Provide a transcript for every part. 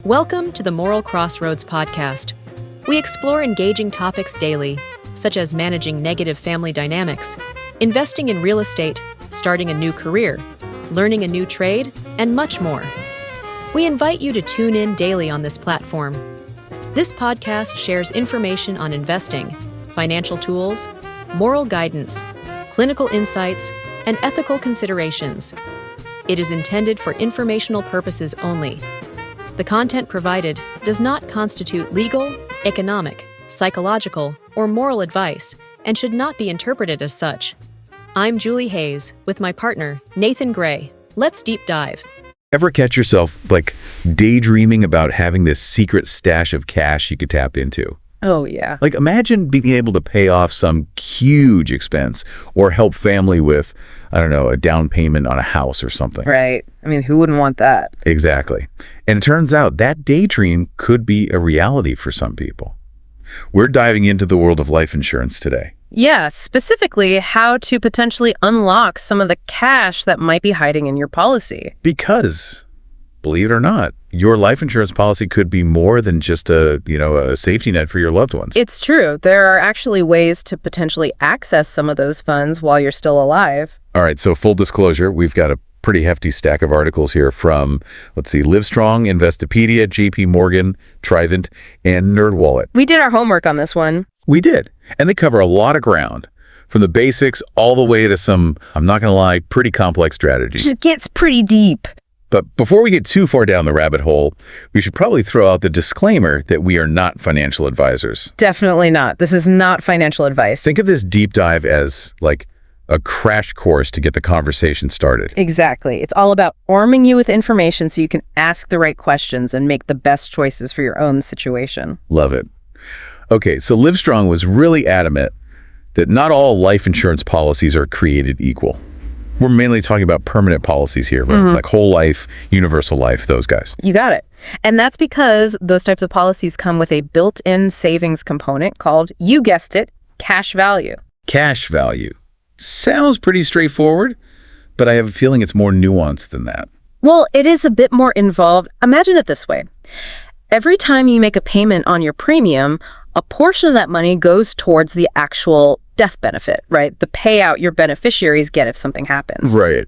Welcome to the Moral Crossroads podcast. We explore engaging topics daily, such as managing negative family dynamics, investing in real estate, starting a new career, learning a new trade, and much more. We invite you to tune in daily on this platform. This podcast shares information on investing, financial tools, moral guidance, clinical insights, and ethical considerations. It is intended for informational purposes only. The content provided does not constitute legal, economic, psychological, or moral advice and should not be interpreted as such. I'm Julie Hayes with my partner, Nathan Gray. Let's deep dive. Ever catch yourself, daydreaming about having this secret stash of cash you could tap into? Oh, yeah. Imagine being able to pay off some huge expense or help family with, a down payment on a house or something. Right. Who wouldn't want that? Exactly. And it turns out that daydream could be a reality for some people. We're diving into the world of life insurance today. Yeah, specifically how to potentially unlock some of the cash that might be hiding in your policy. Because, believe it or not, your life insurance policy could be more than just a safety net for your loved ones. It's true. There are actually ways to potentially access some of those funds while you're still alive. All right, so full disclosure, we've got a pretty hefty stack of articles here from, Livestrong, Investopedia, JP Morgan, Trivent, and NerdWallet. We did our homework on this one. We did, and they cover a lot of ground, from the basics all the way to some, I'm not going to lie, pretty complex strategies. It gets pretty deep. But before we get too far down the rabbit hole, we should probably throw out the disclaimer that we are not financial advisors. Definitely not. This is not financial advice. Think of this deep dive as, a crash course to get the conversation started. Exactly. It's all about arming you with information so you can ask the right questions and make the best choices for your own situation. Love it. Okay, so Livestrong was really adamant that not all life insurance policies are created equal. We're mainly talking about permanent policies here, right? Like whole life, universal life, those guys. You got it. And that's because those types of policies come with a built-in savings component called, you guessed it, cash value. Cash value. Sounds pretty straightforward, but I have a feeling it's more nuanced than that. Well, it is a bit more involved. Imagine it this way. Every time you make a payment on your premium, a portion of that money goes towards the actual death benefit, right? The payout your beneficiaries get if something happens. Right.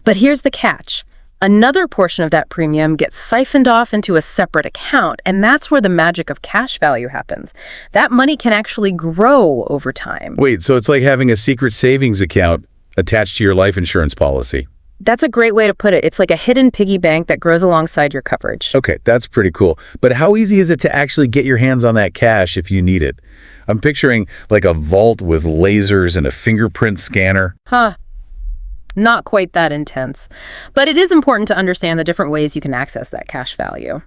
But here's the catch. Another portion of that premium gets siphoned off into a separate account, and that's where the magic of cash value happens. That money can actually grow over time. Wait, so it's like having a secret savings account attached to your life insurance policy. That's a great way to put it. It's like a hidden piggy bank that grows alongside your coverage. Okay, that's pretty cool. But how easy is it to actually get your hands on that cash if you need it? I'm picturing a vault with lasers and a fingerprint scanner. Not quite that intense. But it is important to understand the different ways you can access that cash value.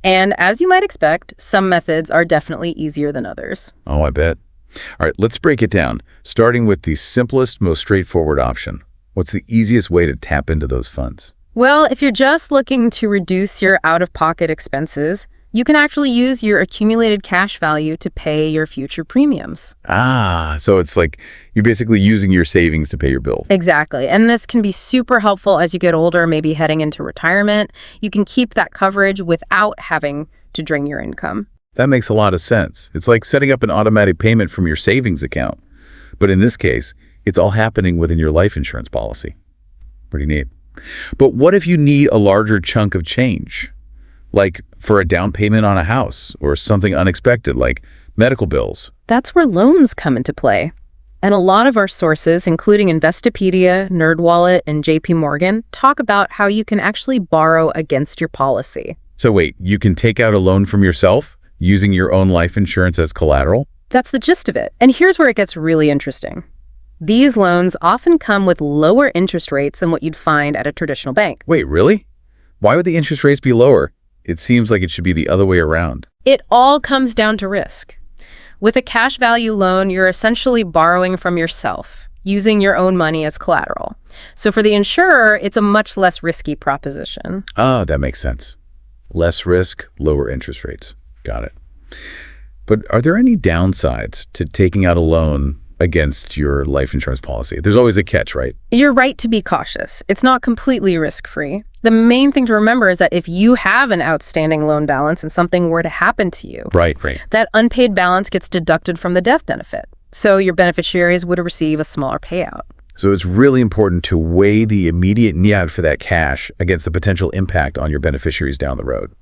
And as you might expect, some methods are definitely easier than others. Oh, I bet. All right, let's break it down, starting with the simplest, most straightforward option. What's the easiest way to tap into those funds? Well, if you're just looking to reduce your out-of-pocket expenses, you can actually use your accumulated cash value to pay your future premiums. So it's like you're basically using your savings to pay your bills. Exactly. And this can be super helpful as you get older, maybe heading into retirement. You can keep that coverage without having to drain your income. That makes a lot of sense. It's like setting up an automatic payment from your savings account. But in this case, it's all happening within your life insurance policy. Pretty neat. But what if you need a larger chunk of change? Like for a down payment on a house or something unexpected like medical bills. That's where loans come into play. And a lot of our sources, including Investopedia, NerdWallet, and JP Morgan, talk about how you can actually borrow against your policy. So wait, you can take out a loan from yourself using your own life insurance as collateral? That's the gist of it. And here's where it gets really interesting. These loans often come with lower interest rates than what you'd find at a traditional bank. Wait, really? Why would the interest rates be lower? It seems like it should be the other way around. It all comes down to risk. With a cash value loan, you're essentially borrowing from yourself, using your own money as collateral. So for the insurer, it's a much less risky proposition. That makes sense. Less risk, lower interest rates. Got it. But are there any downsides to taking out a loan against your life insurance policy. There's always a catch, right? You're right to be cautious. It's not completely risk-free. The main thing to remember is that if you have an outstanding loan balance and something were to happen to you, Right. that unpaid balance gets deducted from the death benefit. So your beneficiaries would receive a smaller payout. So it's really important to weigh the immediate need for that cash against the potential impact on your beneficiaries down the road.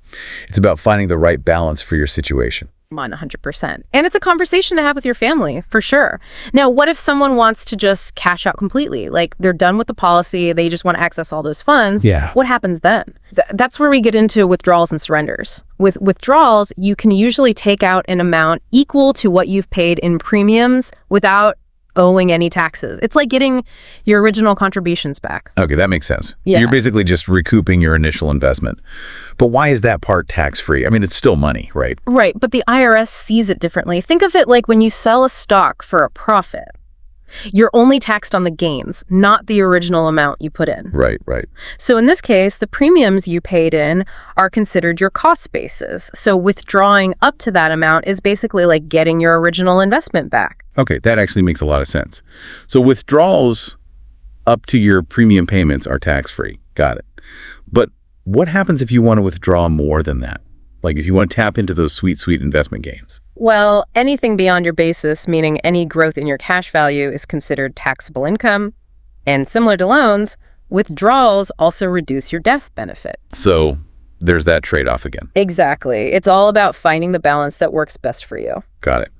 It's about finding the right balance for your situation. On 100%. And it's a conversation to have with your family, for sure. Now, what if someone wants to just cash out completely? Like, they're done with the policy, they just want to access all those funds. Yeah. What happens then? That's where we get into withdrawals and surrenders. With withdrawals, you can usually take out an amount equal to what you've paid in premiums without owing any taxes. It's like getting your original contributions back. Okay, that makes sense. Yeah. You're basically just recouping your initial investment. But why is that part tax-free? I mean, it's still money, right? Right, but the IRS sees it differently. Think of it like when you sell a stock for a profit. You're only taxed on the gains, not the original amount you put in. Right. So in this case, the premiums you paid in are considered your cost basis. So withdrawing up to that amount is basically like getting your original investment back. Okay, that actually makes a lot of sense. So withdrawals up to your premium payments are tax-free. Got it. But what happens if you want to withdraw more than that? Like if you want to tap into those sweet investment gains? Well, anything beyond your basis, meaning any growth in your cash value, is considered taxable income. And similar to loans, withdrawals also reduce your death benefit. So there's that trade-off again. Exactly. It's all about finding the balance that works best for you. Got it.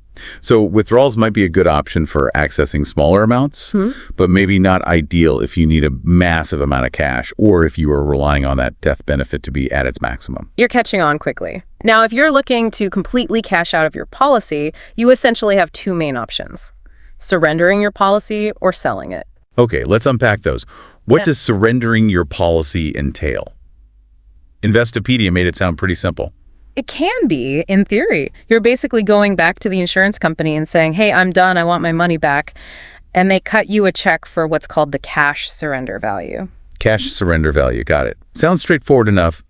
So withdrawals might be a good option for accessing smaller amounts, but maybe not ideal if you need a massive amount of cash or if you are relying on that death benefit to be at its maximum. You're catching on quickly. Now, if you're looking to completely cash out of your policy, you essentially have two main options: surrendering your policy or selling it. Okay, let's unpack those. What does surrendering your policy entail? Investopedia made it sound pretty simple. It can be, in theory. You're basically going back to the insurance company and saying, hey, I'm done, I want my money back. And they cut you a check for what's called the cash surrender value. Cash surrender value, got it. Sounds straightforward enough,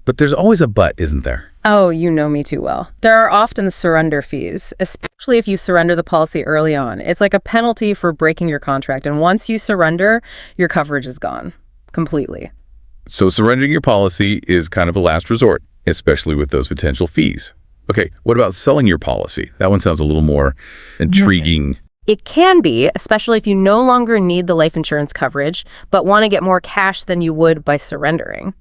but there's always a but, isn't there? Oh, you know me too well. There are often surrender fees, especially if you surrender the policy early on. It's like a penalty for breaking your contract. And once you surrender, your coverage is gone completely. So surrendering your policy is kind of a last resort, especially with those potential fees. Okay, what about selling your policy? That one sounds a little more intriguing. It can be, especially if you no longer need the life insurance coverage, but want to get more cash than you would by surrendering.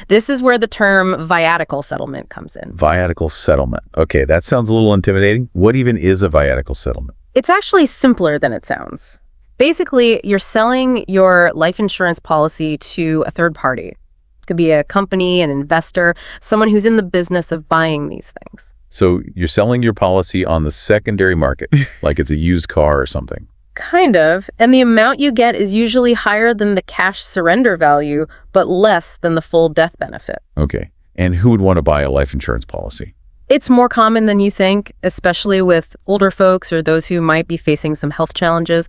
This is where the term viatical settlement comes in. Viatical settlement. Okay, that sounds a little intimidating. What even is a viatical settlement? It's actually simpler than it sounds. Basically, you're selling your life insurance policy to a third party. Could be a company, an investor, someone who's in the business of buying these things. So you're selling your policy on the secondary market, like it's a used car or something. Kind of. And the amount you get is usually higher than the cash surrender value, but less than the full death benefit. Okay. And who would want to buy a life insurance policy? It's more common than you think, especially with older folks or those who might be facing some health challenges.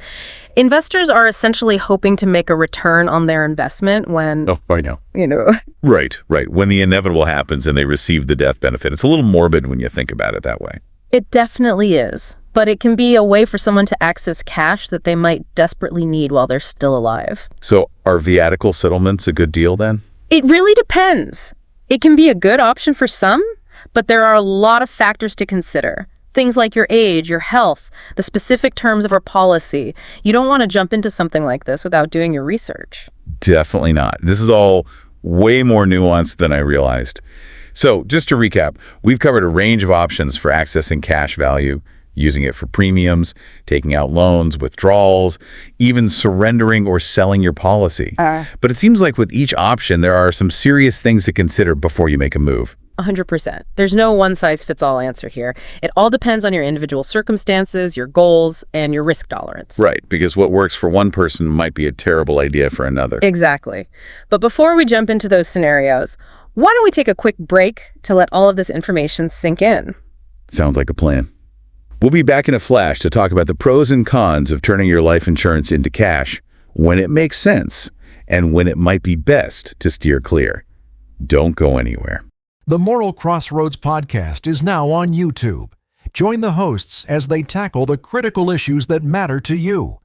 Investors are essentially hoping to make a return on their investment when, Oh, I know. Right. Right. When the inevitable happens and they receive the death benefit. It's a little morbid when you think about it that way. It definitely is. But it can be a way for someone to access cash that they might desperately need while they're still alive. So are viatical settlements a good deal then? It really depends. It can be a good option for some, but there are a lot of factors to consider. Things like your age, your health, the specific terms of our policy. You don't want to jump into something like this without doing your research. Definitely not. This is all way more nuanced than I realized. So just to recap, we've covered a range of options for accessing cash value, using it for premiums, taking out loans, withdrawals, even surrendering or selling your policy. But it seems like with each option, there are some serious things to consider before you make a move. 100%. There's no one-size-fits-all answer here. It all depends on your individual circumstances, your goals, and your risk tolerance. Right, because what works for one person might be a terrible idea for another. Exactly. But before we jump into those scenarios, why don't we take a quick break to let all of this information sink in? Sounds like a plan. We'll be back in a flash to talk about the pros and cons of turning your life insurance into cash, when it makes sense, and when it might be best to steer clear. Don't go anywhere. The Moral Crossroads podcast is now on YouTube. Join the hosts as they tackle the critical issues that matter to you.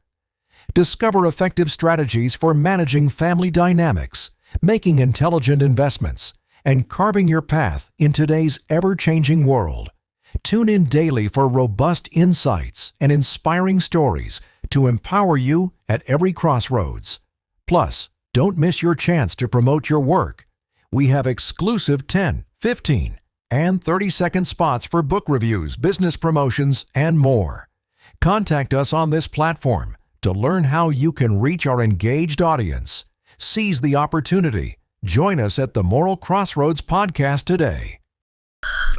Discover effective strategies for managing family dynamics, making intelligent investments, and carving your path in today's ever-changing world. Tune in daily for robust insights and inspiring stories to empower you at every crossroads. Plus, don't miss your chance to promote your work. We have exclusive 10, 15, and 30-second spots for book reviews, business promotions, and more. Contact us on this platform to learn how you can reach our engaged audience. Seize the opportunity. Join us at the Moral Crossroads podcast today.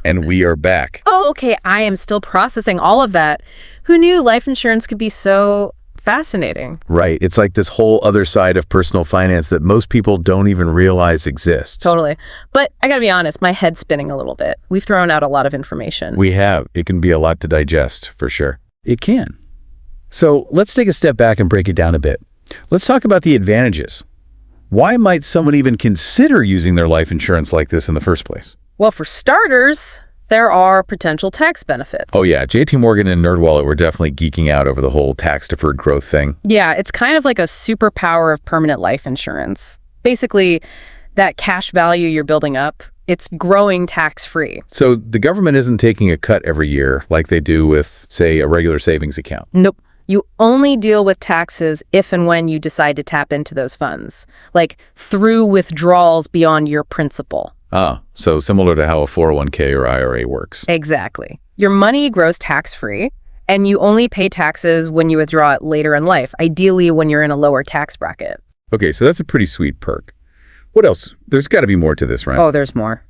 And we are back. Oh, okay. I am still processing all of that. Who knew life insurance could be so fascinating? Right. It's like this whole other side of personal finance that most people don't even realize exists. Totally. But I gotta be honest, my head's spinning a little bit. We've thrown out a lot of information. We have. It can be a lot to digest, for sure. It can. So let's take a step back and break it down a bit. Let's talk about the advantages. Why might someone even consider using their life insurance like this in the first place? Well, for starters, there are potential tax benefits. Oh yeah, JT Morgan and NerdWallet were definitely geeking out over the whole tax-deferred growth thing. Yeah, it's kind of like a superpower of permanent life insurance. Basically, that cash value you're building up, it's growing tax-free. So the government isn't taking a cut every year like they do with, say, a regular savings account. Nope. You only deal with taxes if and when you decide to tap into those funds, like through withdrawals beyond your principal. Ah, so similar to how a 401k or IRA works. Exactly. Your money grows tax-free, and you only pay taxes when you withdraw it later in life, ideally when you're in a lower tax bracket. Okay, so that's a pretty sweet perk. What else? There's got to be more to this, right? Oh, there's more.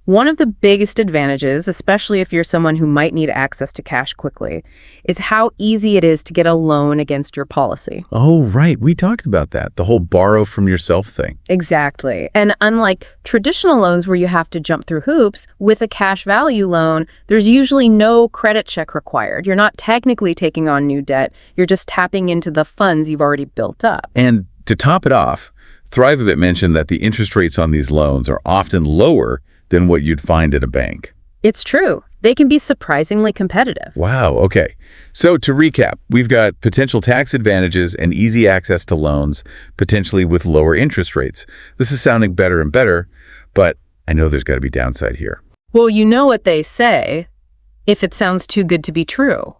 One of the biggest advantages, especially if you're someone who might need access to cash quickly, is how easy it is to get a loan against your policy. Oh, right. We talked about that. The whole borrow from yourself thing. Exactly. And unlike traditional loans where you have to jump through hoops, with a cash value loan, there's usually no credit check required. You're not technically taking on new debt. You're just tapping into the funds you've already built up. And to top it off, Thrivebit mentioned that the interest rates on these loans are often lower than what you'd find at a bank. It's true. They can be surprisingly competitive. Wow, okay. So to recap, we've got potential tax advantages and easy access to loans, potentially with lower interest rates. This is sounding better and better, but I know there's got to be downside here. Well, you know what they say, if it sounds too good to be true.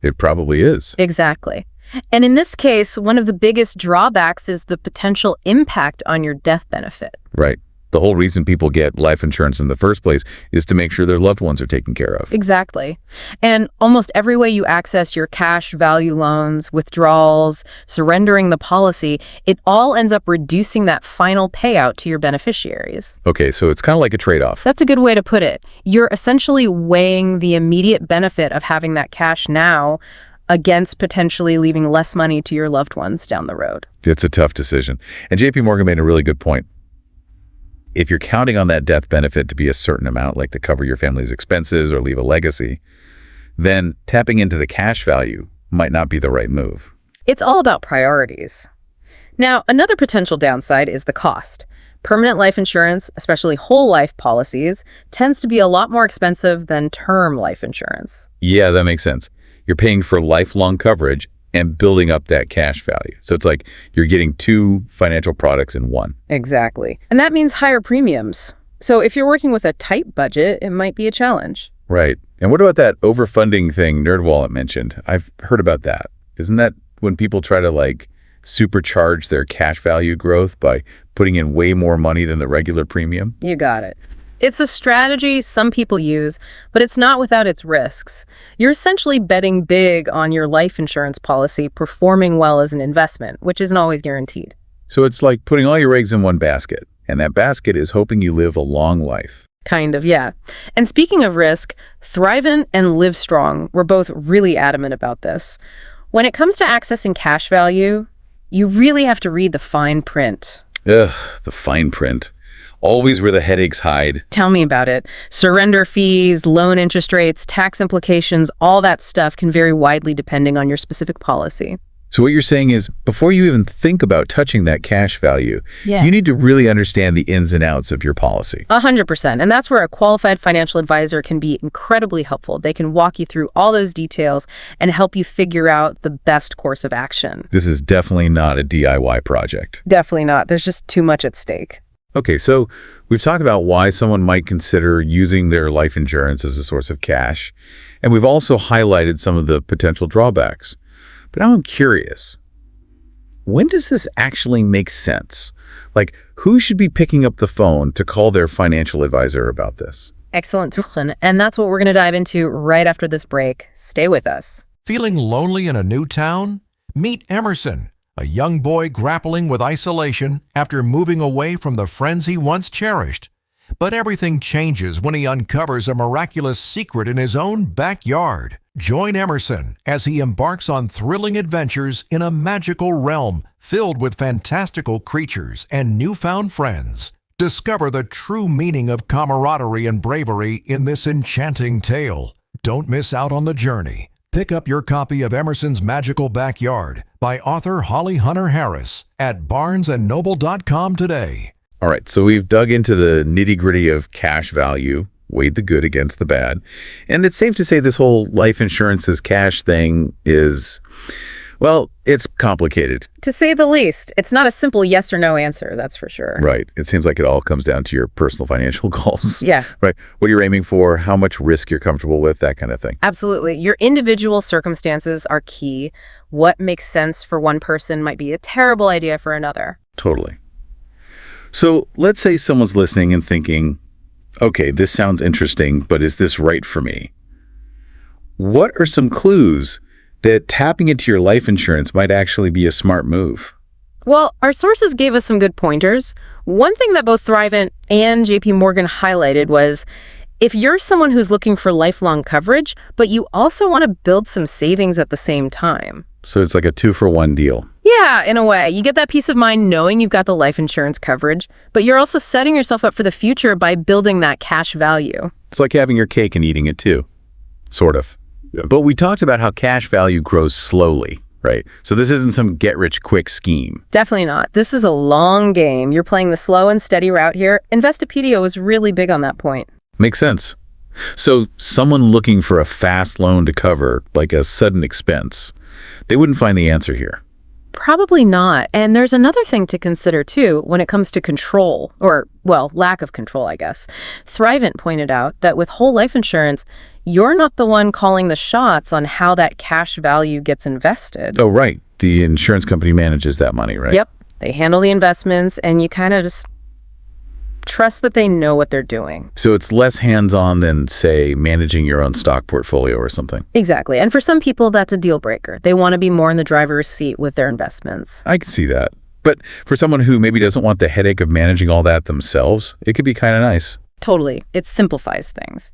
It probably is. Exactly. And in this case, one of the biggest drawbacks is the potential impact on your death benefit. Right. The whole reason people get life insurance in the first place is to make sure their loved ones are taken care of. Exactly. And almost every way you access your cash value loans, withdrawals, surrendering the policy, it all ends up reducing that final payout to your beneficiaries. Okay, so it's kind of like a trade-off. That's a good way to put it. You're essentially weighing the immediate benefit of having that cash now against potentially leaving less money to your loved ones down the road. It's a tough decision. And JP Morgan made a really good point. If you're counting on that death benefit to be a certain amount, like to cover your family's expenses or leave a legacy, then tapping into the cash value might not be the right move. It's all about priorities. Now, another potential downside is the cost. Permanent life insurance, especially whole life policies, tends to be a lot more expensive than term life insurance. Yeah, that makes sense. You're paying for lifelong coverage and building up that cash value. So it's like you're getting two financial products in one. Exactly. And that means higher premiums. So if you're working with a tight budget, it might be a challenge. Right. And what about that overfunding thing NerdWallet mentioned? I've heard about that. Isn't that when people try to like supercharge their cash value growth by putting in way more money than the regular premium? You got it. It's a strategy some people use, but it's not without its risks. You're essentially betting big on your life insurance policy performing well as an investment, which isn't always guaranteed. So it's like putting all your eggs in one basket, and that basket is hoping you live a long life. Kind of, yeah. And speaking of risk, Thrivent and Livestrong were both really adamant about this. When it comes to accessing cash value, you really have to read the fine print. Ugh, the fine print. Always where the headaches hide. Tell me about it. Surrender fees, loan interest rates, tax implications, all that stuff can vary widely depending on your specific policy. So what you're saying is, before you even think about touching that cash value, Yeah. you need to really understand the ins and outs of your policy. 100%. And that's where a qualified financial advisor can be incredibly helpful. They can walk you through all those details and help you figure out the best course of action. This is definitely not a DIY project. Definitely not. There's just too much at stake. Okay, so we've talked about why someone might consider using their life insurance as a source of cash, and we've also highlighted some of the potential drawbacks. But now I'm curious, when does this actually make sense? Like, who should be picking up the phone to call their financial advisor about this? Excellent, Tuchen. And that's what we're going to dive into right after this break. Stay with us. Feeling lonely in a new town? Meet Emerson, a young boy grappling with isolation after moving away from the friends he once cherished. But everything changes when he uncovers a miraculous secret in his own backyard. Join Emerson as he embarks on thrilling adventures in a magical realm filled with fantastical creatures and newfound friends. Discover the true meaning of camaraderie and bravery in this enchanting tale. Don't miss out on the journey. Pick up your copy of Emerson's Magical Backyard by author Holly Hunter Harris at barnesandnoble.com today. All right, so we've dug into the nitty-gritty of cash value, weighed the good against the bad, and it's safe to say this whole life insurance as cash thing is, well, it's complicated. To say the least, it's not a simple yes or no answer, that's for sure. Right. It seems like it all comes down to your personal financial goals. Yeah. Right. What you're aiming for, how much risk you're comfortable with, that kind of thing. Absolutely. Your individual circumstances are key. What makes sense for one person might be a terrible idea for another. Totally. So let's say someone's listening and thinking, okay, this sounds interesting, but is this right for me? What are some clues that tapping into your life insurance might actually be a smart move? Well, our sources gave us some good pointers. One thing that both Thrivent and JP Morgan highlighted was if you're someone who's looking for lifelong coverage, but you also want to build some savings at the same time. So it's like a 2-for-1 deal. Yeah, in a way. You get that peace of mind knowing you've got the life insurance coverage, but you're also setting yourself up for the future by building that cash value. It's like having your cake and eating it too. Sort of. Yeah. But we talked about how cash value grows slowly, right? So this isn't some get-rich-quick scheme. Definitely not. This is a long game. You're playing the slow and steady route here. Investopedia was really big on that point. Makes sense. So someone looking for a fast loan to cover, like a sudden expense, they wouldn't find the answer here. Probably not. And there's another thing to consider, too, when it comes to control, or, well, lack of control, I guess. Thrivent pointed out that with whole life insurance, you're not the one calling the shots on how that cash value gets invested. Oh, right. The insurance company manages that money, right? Yep. They handle the investments, and you kind of just trust that they know what they're doing. So it's less hands-on than, say, managing your own stock portfolio or something. Exactly. And for some people, that's a deal breaker. They want to be more in the driver's seat with their investments. I can see that. But for someone who maybe doesn't want the headache of managing all that themselves, it could be kind of nice. Totally. It simplifies things.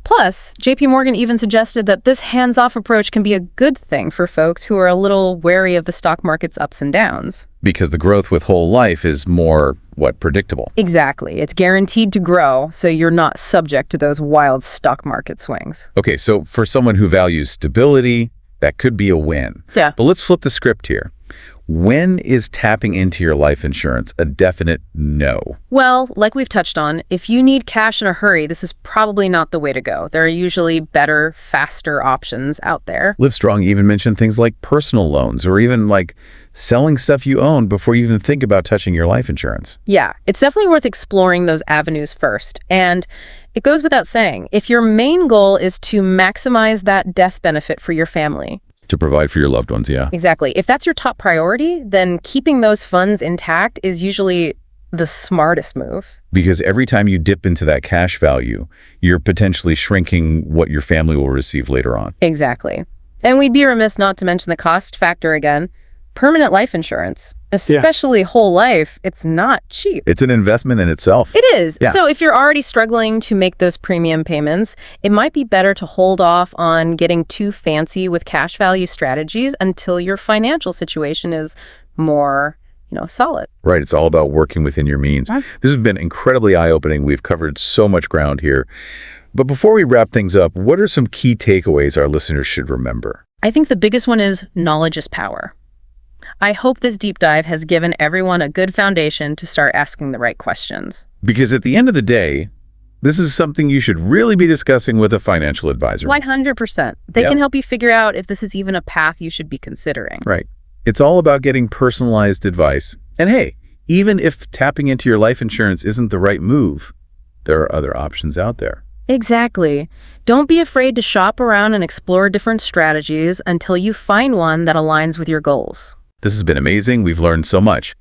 Plus, JP Morgan even suggested that this hands-off approach can be a good thing for folks who are a little wary of the stock market's ups and downs. Because the growth with whole life is more, predictable. Exactly. It's guaranteed to grow, so you're not subject to those wild stock market swings. Okay, so for someone who values stability, that could be a win. Yeah. But let's flip the script here. When is tapping into your life insurance a definite no? Well, like we've touched on, if you need cash in a hurry, this is probably not the way to go. There are usually better, faster options out there. Livestrong even mentioned things like personal loans or even like selling stuff you own before you even think about touching your life insurance. Yeah, it's definitely worth exploring those avenues first. And it goes without saying, if your main goal is to maximize that death benefit for your family. To provide for your loved ones, yeah. Exactly. If that's your top priority, then keeping those funds intact is usually the smartest move. Because every time you dip into that cash value, you're potentially shrinking what your family will receive later on. Exactly. And we'd be remiss not to mention the cost factor again. Permanent life insurance, especially whole life, it's not cheap. It's an investment in itself. It is. Yeah. So if you're already struggling to make those premium payments, it might be better to hold off on getting too fancy with cash value strategies until your financial situation is more, solid. Right. It's all about working within your means. Right. This has been incredibly eye-opening. We've covered so much ground here. But before we wrap things up, what are some key takeaways our listeners should remember? I think the biggest one is knowledge is power. I hope this deep dive has given everyone a good foundation to start asking the right questions. Because at the end of the day, this is something you should really be discussing with a financial advisor. 100%. They Yep. can help you figure out if this is even a path you should be considering. Right. It's all about getting personalized advice. And hey, even if tapping into your life insurance isn't the right move, there are other options out there. Exactly. Don't be afraid to shop around and explore different strategies until you find one that aligns with your goals. This has been amazing. We've learned so much.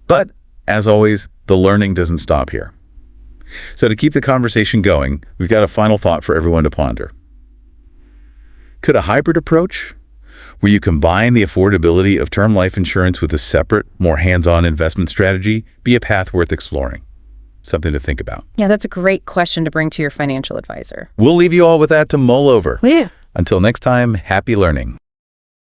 But, as always, the learning doesn't stop here. So to keep the conversation going, we've got a final thought for everyone to ponder. Could a hybrid approach, where you combine the affordability of term life insurance with a separate, more hands-on investment strategy, be a path worth exploring? Something to think about. Yeah, that's a great question to bring to your financial advisor. We'll leave you all with that to mull over. Yeah. Until next time, happy learning.